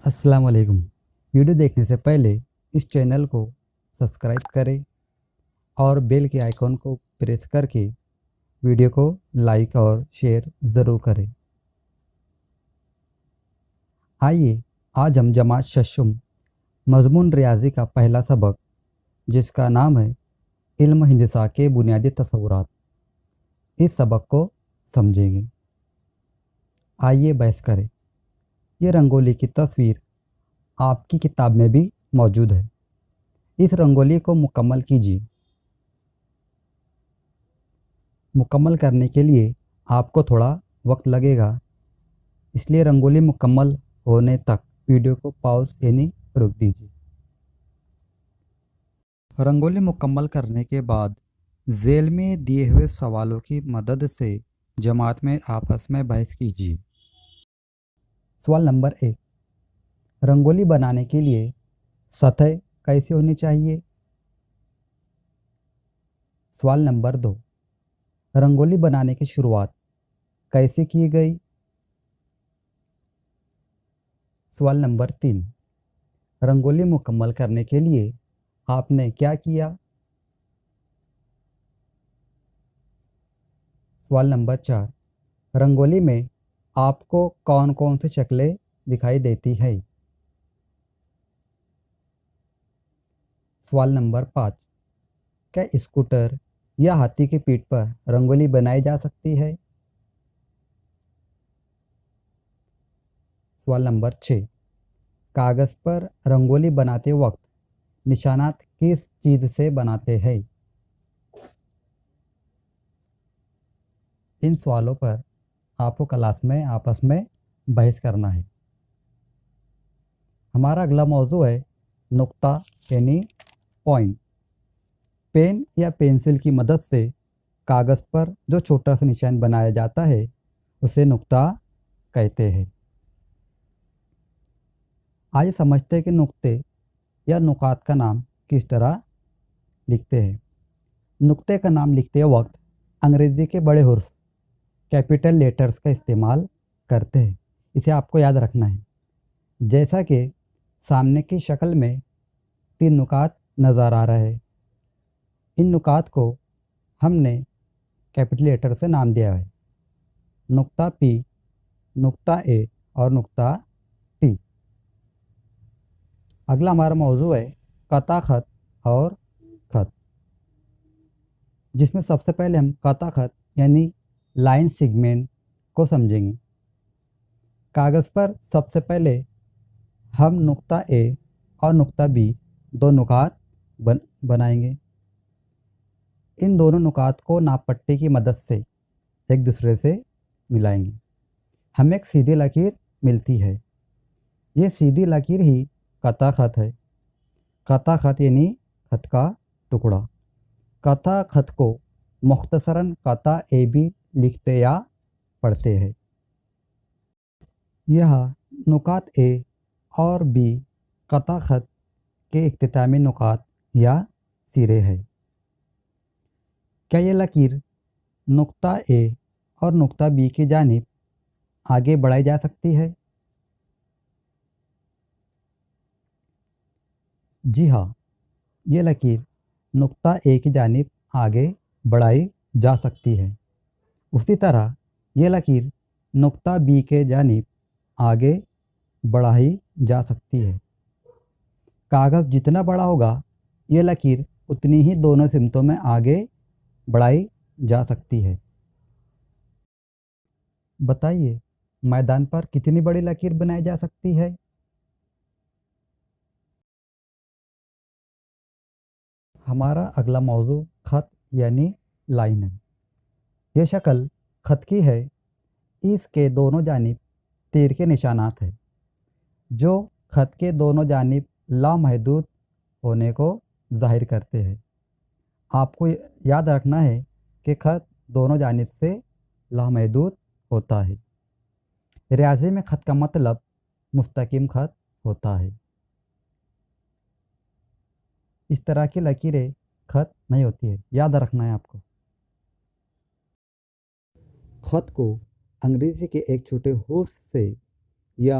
अस्सलाम वालेकुम। वीडियो देखने से पहले इस चैनल को सब्सक्राइब करें और बेल के आइकॉन को प्रेस करके वीडियो को लाइक और शेयर ज़रूर करें। आइए आज हम जमात शशुम मज़मून रियाज़ी का पहला सबक, जिसका नाम है इल्म हिंदसा के बुनियादी तसव्वुरात, इस सबक को समझेंगे। आइए बहस करें। ये रंगोली की तस्वीर आपकी किताब में भी मौजूद है। इस रंगोली को मुकम्मल कीजिए। मुकम्मल करने के लिए आपको थोड़ा वक्त लगेगा, इसलिए रंगोली मुकम्मल होने तक वीडियो को पॉज यानी रोक दीजिए। रंगोली मुकम्मल करने के बाद झेल में दिए हुए सवालों की मदद से जमात में आपस में बहस कीजिए। सवाल नंबर 1, रंगोली बनाने के लिए सतह कैसी होनी चाहिए? सवाल नंबर 2, रंगोली बनाने की शुरुआत कैसे की गई? सवाल नंबर 3, रंगोली मुकम्मल करने के लिए आपने क्या किया? सवाल नंबर 4, रंगोली में आपको कौन कौन सी शक्लें दिखाई देती है? सवाल नंबर 5, क्या स्कूटर या हाथी की पीठ पर रंगोली बनाई जा सकती है? सवाल नंबर 6, कागज़ पर रंगोली बनाते वक्त निशानात किस चीज़ से बनाते हैं? इन सवालों पर आपको क्लास में आपस में बहस करना है। हमारा अगला मौजू है नुक्ता यानी पॉइंट। पेन या पेंसिल की मदद से कागज़ पर जो छोटा सा निशान बनाया जाता है उसे नुक्ता कहते हैं। आइए समझते हैं कि नुक्ते या नुकात का नाम किस तरह लिखते हैं। नुक्ते का नाम लिखते वक्त अंग्रेज़ी के बड़े हुर्फ कैपिटल लेटर्स का इस्तेमाल करते हैं। इसे आपको याद रखना है। जैसा कि सामने की शक्ल में 3 नुकात नज़र आ रहा है। इन नुकात को हमने कैपिटल लेटर से नाम दिया है, नुक्ता पी, नुक्ता ए और नुक्ता टी। अगला हमारा मौजू है कता खत और खत, जिसमें सबसे पहले हम कता खत यानी लाइन सेगमेंट को समझेंगे। कागज़ पर सबसे पहले हम नुक्ता ए और नुक्ता बी दो नुकात बनाएंगे। इन दोनों नुकात को नापपट्टी की मदद से एक दूसरे से मिलाएंगे। हमें एक सीधी लकीर मिलती है। ये सीधी लकीर ही कता खत है। कता खत यानी खत का टुकड़ा। कता खत को मुख्तसरन कता ए बी लिखते या पढ़ते हैं। यह नुकात ए और बी कता खत के इख्तितामी नुकात या सिरे है। क्या ये लकीर नुक्ता ए और नुक्ता बी की जानिब आगे बढ़ाई जा सकती है? जी हाँ, ये लकीर नुक्ता ए की जानिब आगे बढ़ाई जा सकती है। उसी तरह ये लकीर नुक्ता बी के जानिब आगे बढ़ाई जा सकती है। कागज़ जितना बड़ा होगा ये लकीर उतनी ही दोनों सिमतों में आगे बढ़ाई जा सकती है। बताइए, मैदान पर कितनी बड़ी लकीर बनाई जा सकती है? हमारा अगला मौजू खत यानी लाइन है। यह शक्ल खत की है। इसके दोनों जानिब तीर के निशानात हैं, जो खत के दोनों जानिब लामहदूद होने को जाहिर करते हैं। आपको याद रखना है कि खत दोनों जानिब से लामहदूद होता है। रियाज़ी में खत का मतलब मुस्तकीम खत होता है। इस तरह की लकीरें खत नहीं होती है, याद रखना है आपको। खत को अंग्रेज़ी के एक छोटे हुर्फ से या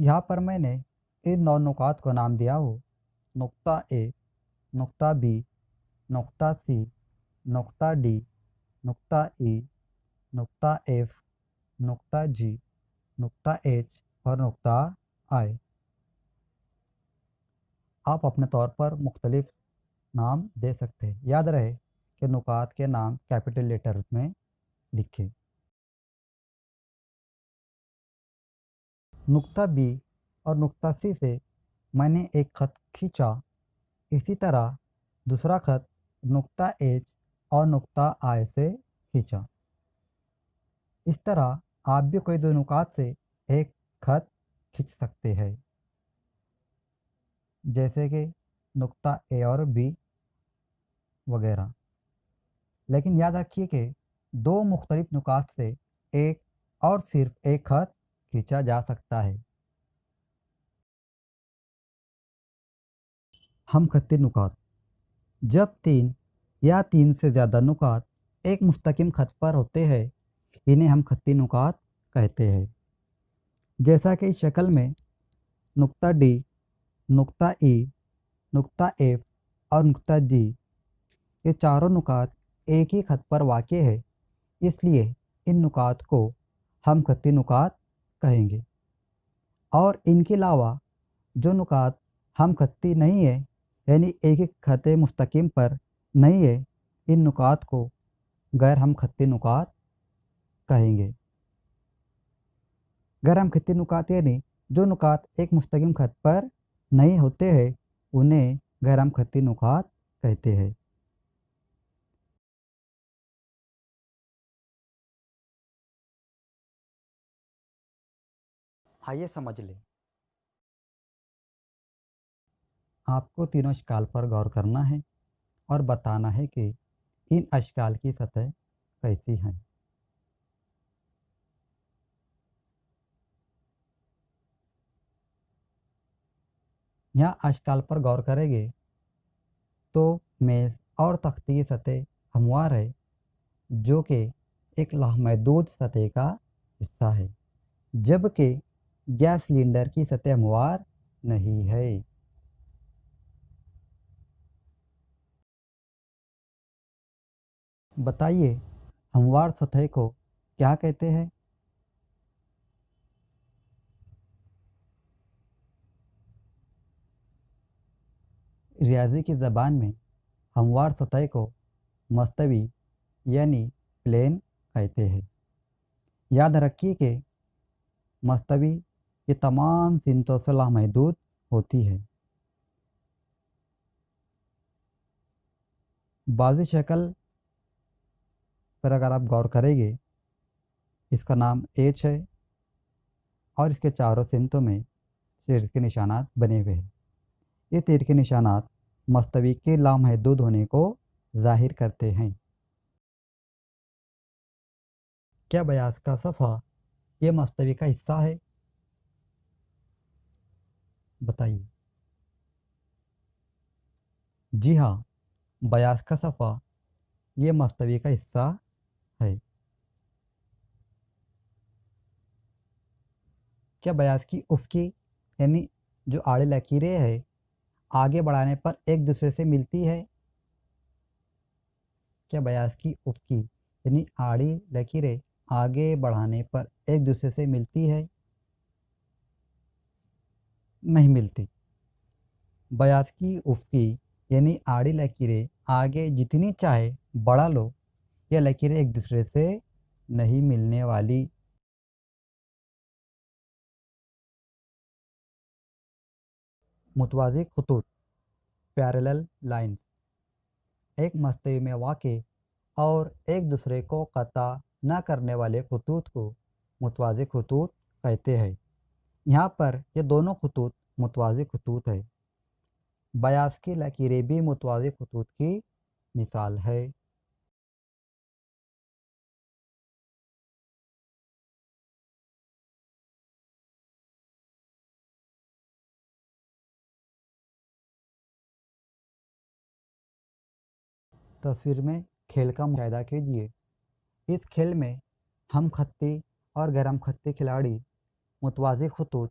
यहाँ पर मैंने इन 9 नुकात को नाम दिया हो: नुक्ता ए, नुक्ता बी, नुक्ता सी, नुक्ता डी, नुक्ता ई, नुक्ता एफ, नुक्ता जी, नुक्ता एच और नुक्ता आई। आप अपने तौर पर मुख्तलिफ नाम दे सकते हैं। याद रहे कि नुकात के नाम कैपिटल लेटर में लिखें। नुक्ता बी और नुक्ता सी से मैंने एक खत खींचा। इसी तरह दूसरा खत नुक्ता एच और नुक्ता आई से खींचा। इस तरह आप भी कोई दो नुकात से एक खत खींच सकते हैं, जैसे कि नुक्ता ए और बी वगैरह। लेकिन याद रखिए कि दो मुख्तलिफ नुकात से एक और सिर्फ एक खत खींचा जा सकता है। हम खत्ती नुकात: जब तीन या तीन से ज़्यादा नुकात एक मुस्तकिम खत पर होते हैं, इन्हें हम खत्ती नुकात कहते हैं। जैसा कि इस शक्ल में नुक्ता डी, नुक्ता ई, नुक्ता एफ और नुक्ता जी, ये चारों नुकात एक ही खत पर वाक़े है, इसलिए इन नुकात को हम खत्ती नुकात कहेंगे। और इनके अलावा जो नुकात हम खत्ती नहीं है, यानी एक एक खत मुस्तकिम पर नहीं है, इन नुकात को गैर हम खत्ती नुकात कहेंगे। गैर हम खत्ती नुकात यानी जो नुकात एक मुस्तकिम खत पर नहीं होते हैं, उन्हें गैर हम खत्ती नुकात कहते हैं। आइए समझ लें। आपको तीनों अशकाल पर गौर करना है और बताना है कि इन अशकाल की सतह कैसी हैं। यहाँ अशकाल पर गौर करेंगे तो मेज़ और तख्ती की सतह हमवार है, जो कि एक लामहदूद सतह का हिस्सा है, जबकि गैस सिलेंडर की सतह हमवार नहीं है। बताइए, हमवार सतह को क्या कहते हैं? रियाजी की ज़बान में हमवार सतह को मस्तवी यानी प्लेन कहते हैं। याद रखिए कि मस्तवी ये तमाम सिमतों से लामहदूद होती है। बाज़ी शक्ल पर अगर आप गौर करेंगे, इसका नाम एच है और इसके चारों सिमतों में तीर के निशानात बने हुए हैं। ये तीर के निशानात मस्तवी के लामहदूद होने को जाहिर करते हैं। क्या बयास का सफ़ा ये मस्तवी का हिस्सा है? बताइए। जी हाँ, बयास का सफ़ा ये मस्तवी का हिस्सा है। क्या बयास की उफ़क़ी यानी जो आड़े लकीरें हैं, आगे बढ़ाने पर एक दूसरे से मिलती है? क्या बयास की उफ़क़ी यानी आड़ी लकीरें आगे बढ़ाने पर एक दूसरे से मिलती है? नहीं मिलती। बयास की उफ़क़ी यानी आड़ी लकीरें आगे जितनी चाहे बढ़ा लो, ये लकीरें एक दूसरे से नहीं मिलने वाली। मुतवाज़ी खतूत पैरेलल लाइन्स एक मस्तवी में वाक़े और एक दूसरे को क़ता न करने वाले खतूत को मुतवाज़ी खतूत कहते हैं। यहाँ पर ये दोनों खतूत मुतवाज़ी खतूत है। बयास की लकीरें भी मुतवाज़ी खतूत की मिसाल है। तस्वीर में खेल का मुशाहिदा कीजिए। इस खेल में हम खत्ती और गैर हम खत्ती खिलाड़ी मुतवाज़ी खतूत